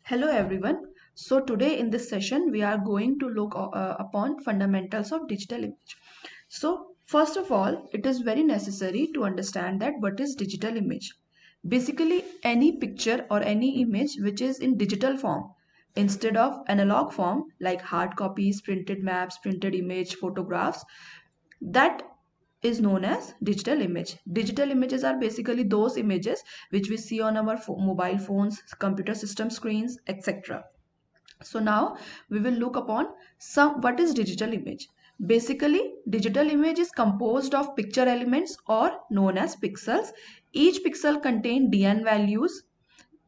Hello everyone. So today in this session we are going to look upon fundamentals of digital image. So first of all, it is very necessary to understand that what is digital image. Basically any picture or any image which is in digital form instead of analog form like hard copies, printed maps, printed image, photographs, that is known as digital image. Digital images are basically those images which we see on our mobile phones, computer system screens, etc. So now we will look upon some what is digital image. Basically, digital image is composed of picture elements or known as pixels. Each pixel contain DN values,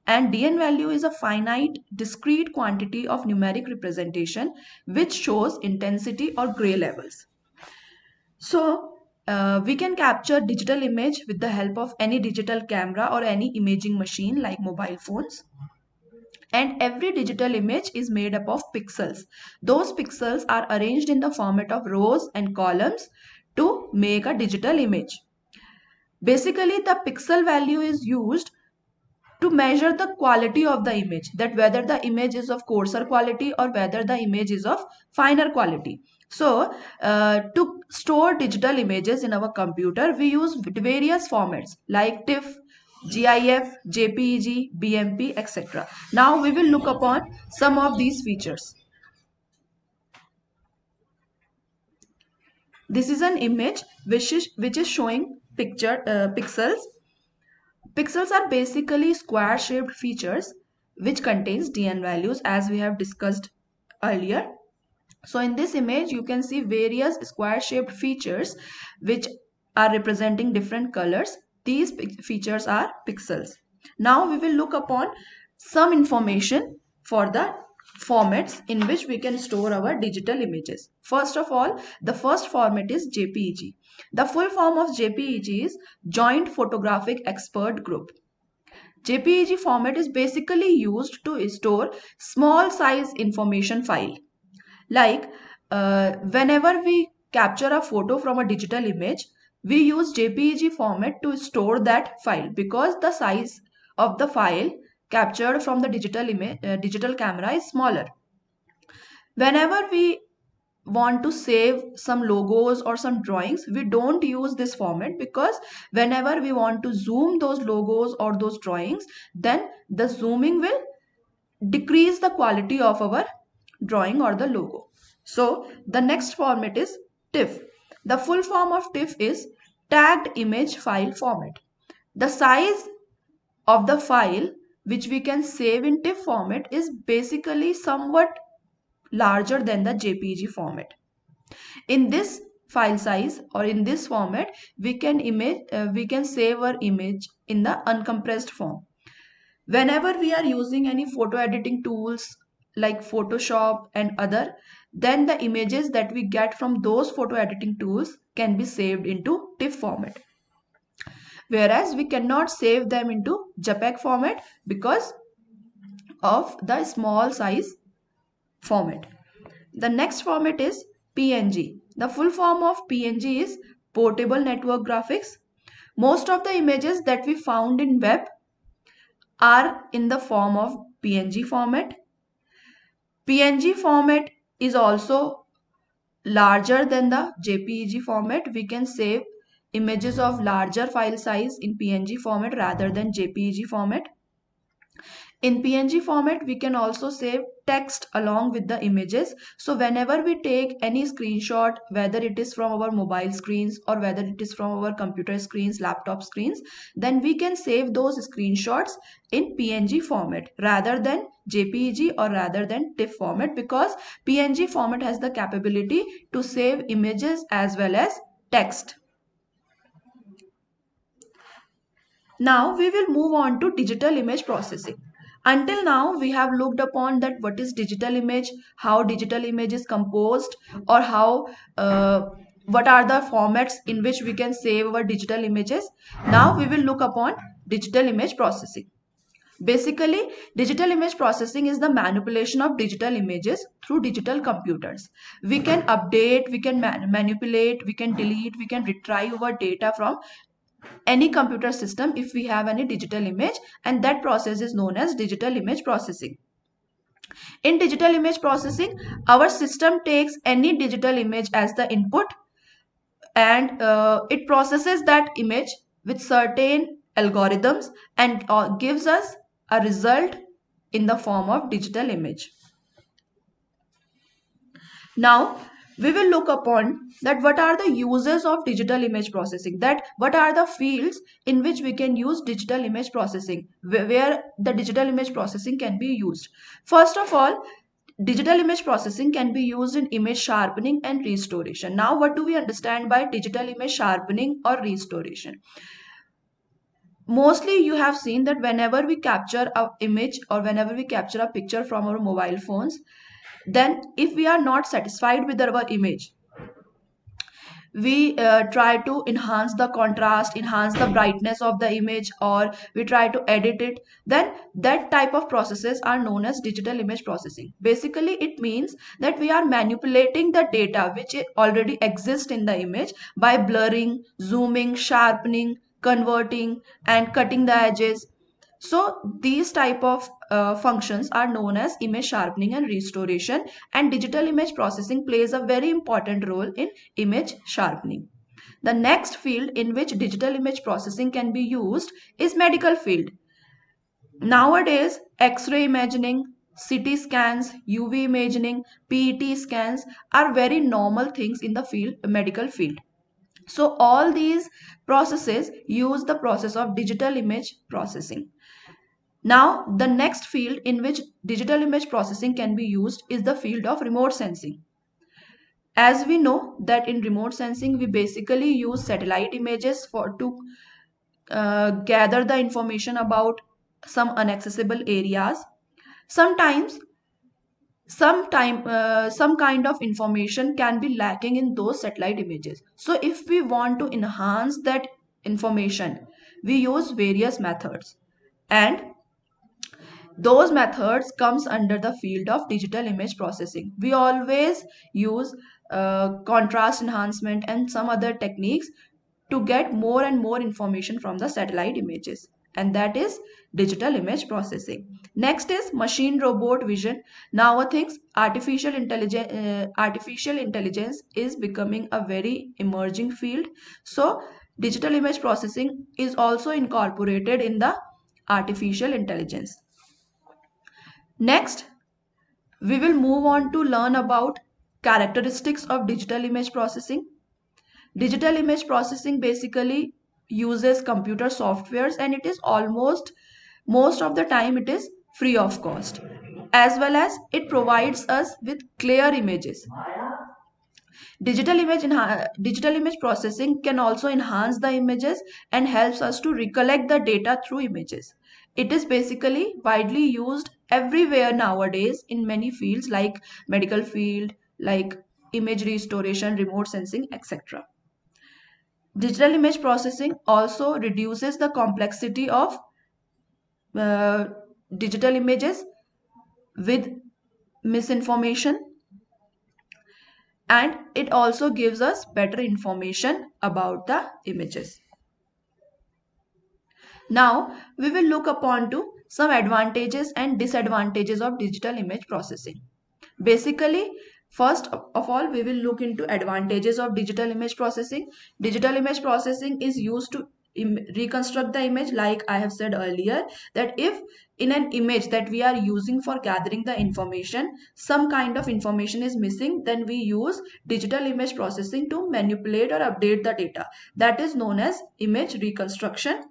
and DN value is a finite discrete quantity of numeric representation which shows intensity or gray levels. So we can capture digital image with the help of any digital camera or any imaging machine like mobile phones. And every digital image is made up of pixels. Those pixels are arranged in the format of rows and columns to make a digital image. Basically, the pixel value is used to measure the quality of the image, that whether the image is of coarser quality or whether the image is of finer quality. So to store digital images in our computer, we use various formats like TIFF, GIF, JPEG, BMP, etc. Now we will look upon some of these features. This is an image which is showing pixels. Pixels are basically square-shaped features which contains DN values as we have discussed earlier. So in this image, you can see various square-shaped features which are representing different colors. These features are pixels. Now we will look upon some information for the formats in which we can store our digital images. First of all, the first format is JPEG. The full form of JPEG is Joint Photographic Expert Group. JPEG format is basically used to store small size information file. Like whenever we capture a photo from a digital image, we use JPEG format to store that file because the size of the file captured from the digital camera is smaller. Whenever we want to save some logos or some drawings, we don't use this format because whenever we want to zoom those logos or those drawings, then the zooming will decrease the quality of our drawing or the logo. So the next format is TIFF. The full form of TIFF is tagged image file format. The size of the file which we can save in TIFF format is basically somewhat larger than the JPEG format. In this file size or in this format, we can save our image in the uncompressed form. Whenever we are using any photo editing tools like Photoshop and other, then the images that we get from those photo editing tools can be saved into TIFF format. Whereas we cannot save them into JPEG format because of the small size format. The next format is PNG. The full form of PNG is Portable Network Graphics. Most of the images that we found in web are in the form of PNG format. PNG format is also larger than the JPEG format. We can save images of larger file size in PNG format rather than JPEG format. In PNG format, we can also save text along with the images. So whenever we take any screenshot, whether it is from our mobile screens or whether it is from our computer screens, laptop screens, then we can save those screenshots in PNG format rather than JPEG or rather than TIFF format, because PNG format has the capability to save images as well as text. Now we will move on to digital image processing. Until now, we have looked upon that what is digital image, how digital image is composed, or what are the formats in which we can save our digital images. Now we will look upon digital image processing. Basically, digital image processing is the manipulation of digital images through digital computers. We can update, we can manipulate, we can delete, we can retrieve our data from any computer system if we have any digital image, and that process is known as digital image processing. In digital image processing, our system takes any digital image as the input, and it processes that image with certain algorithms and gives us a result in the form of digital image. Now we will look upon that what are the uses of digital image processing, that what are the fields in which we can use digital image processing, where the digital image processing can be used. First of all, digital image processing can be used in image sharpening and restoration. Now what do we understand by digital image sharpening or restoration? Mostly you have seen that whenever we capture a image or whenever we capture a picture from our mobile phones, then if we are not satisfied with our image, we try to enhance the contrast, enhance the brightness of the image, or we try to edit it. Then that type of processes are known as digital image processing. Basically it means that we are manipulating the data which already exists in the image by blurring, zooming, sharpening, converting, and cutting the edges. So these type of functions are known as image sharpening and restoration, and digital image processing plays a very important role in image sharpening. The next field in which digital image processing can be used is medical field. Nowadays, X-ray imaging, CT scans, UV imaging, PET scans are very normal things in the medical field. So all these processes use the process of digital image processing. Now, the next field in which digital image processing can be used is the field of remote sensing. As we know that in remote sensing, we basically use satellite images to gather the information about some inaccessible areas. Sometimes, some kind of information can be lacking in those satellite images. So, if we want to enhance that information, we use various methods, and those methods comes under the field of digital image processing. We always use contrast enhancement and some other techniques to get more and more information from the satellite images, and that is digital image processing. Next is machine robot vision. Nowadays artificial intelligence is becoming a very emerging field, so digital image processing is also incorporated in the artificial intelligence. Next, we will move on to learn about characteristics of digital image processing. Digital image processing basically uses computer softwares, and it is almost most of the time it is free of cost, as well as it provides us with clear images. Digital image processing can also enhance the images and helps us to recollect the data through images. It is basically widely used everywhere nowadays in many fields like medical field, like image restoration, remote sensing, etc. Digital image processing also reduces the complexity of uh, digital images with misinformation, and it also gives us better information about the images. Now we will look upon to some advantages and disadvantages of digital image processing. Basically, first of all, we will look into advantages of digital image processing. Digital image processing is used to reconstruct the image, like I have said earlier, that if in an image that we are using for gathering the information, some kind of information is missing, then we use digital image processing to manipulate or update the data. That is known as image reconstruction.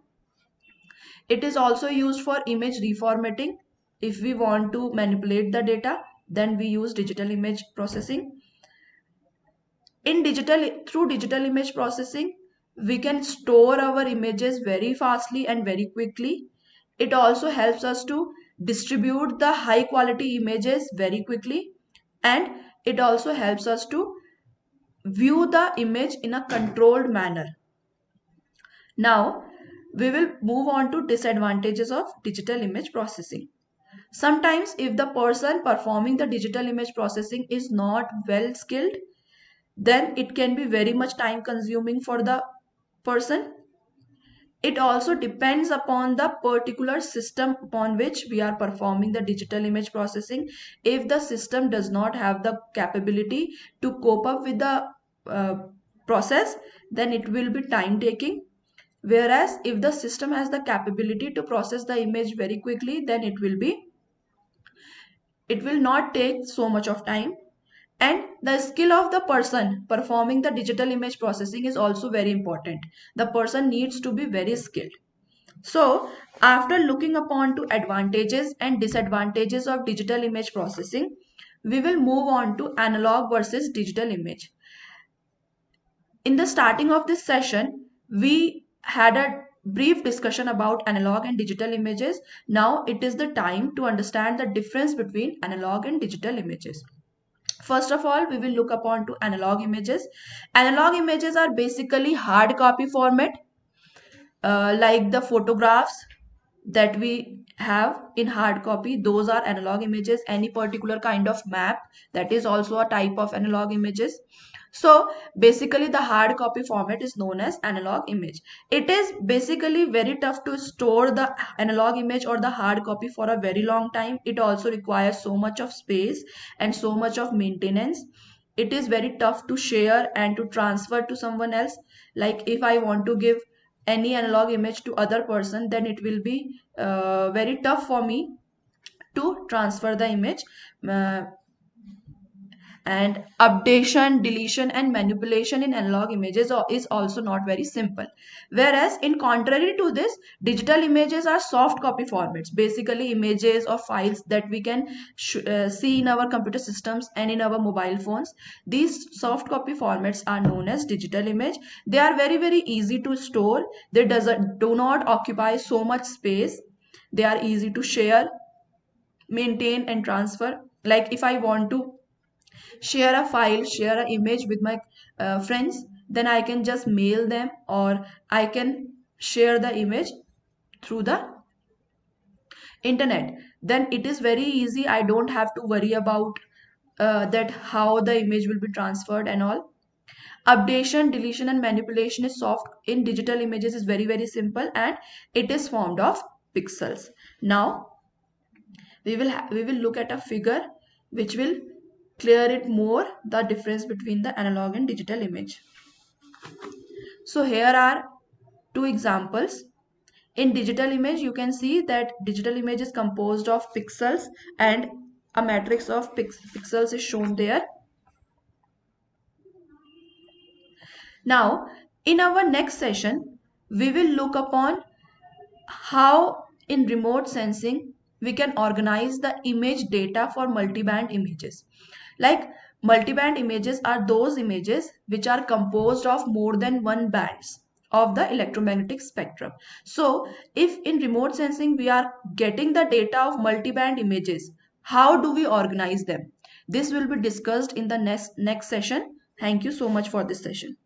It is also used for image reformatting. If we want to manipulate the data, then we use digital image processing. Through digital image processing, we can store our images very fastly and very quickly. It also helps us to distribute the high quality images very quickly, and it also helps us to view the image in a controlled manner. Now, we will move on to disadvantages of digital image processing. Sometimes, if the person performing the digital image processing is not well skilled, then it can be very much time consuming for the person. It also depends upon the particular system upon which we are performing the digital image processing. If the system does not have the capability to cope up with the uh, process, then it will be time taking. Whereas if the system has the capability to process the image very quickly, then it will not take so much of time. And the skill of the person performing the digital image processing is also very important. The person needs to be very skilled. So, after looking upon to advantages and disadvantages of digital image processing, we will move on to analog versus digital image. In the starting of this session, we had a brief discussion about analog and digital images. Now it is the time to understand the difference between analog and digital images. First of all, we will look upon to analog images. Analog images are basically hard copy format, like the photographs that we have in hard copy. Those are analog images. Any particular kind of map, that is also a type of analog images. So basically the hard copy format is known as analog image. It is basically very tough to store the analog image or the hard copy for a very long time. It also requires so much of space and so much of maintenance. It is very tough to share and to transfer to someone else. Like if I want to give any analog image to other person, then it will be very tough for me to transfer the image. uh, and updation, deletion and manipulation in analog images is also not very simple. Whereas in contrary to this, digital images are soft copy formats, basically images or files that we can see in our computer systems and in our mobile phones. These soft copy formats are known as digital image. They are very easy to store. They do not occupy so much space. They are easy to share, maintain and transfer. Like if I want to share a file, share an image with my friends, then I can just mail them, or I can share the image through the internet. Then it is very easy. I don't have to worry about that how the image will be transferred and all. Updation, deletion and manipulation is soft in digital images is very simple, and it is formed of pixels. Now we will look at a figure which will clear it more, the difference between the analog and digital image. So here are two examples. In digital image, you can see that digital image is composed of pixels, and a matrix of pixels is shown there. Now, in our next session, we will look upon how in remote sensing we can organize the image data for multiband images. Like multiband images are those images which are composed of more than one bands of the electromagnetic spectrum. So if in remote sensing we are getting the data of multiband images, how do we organize them? This will be discussed in the next session. Thank you so much for this session.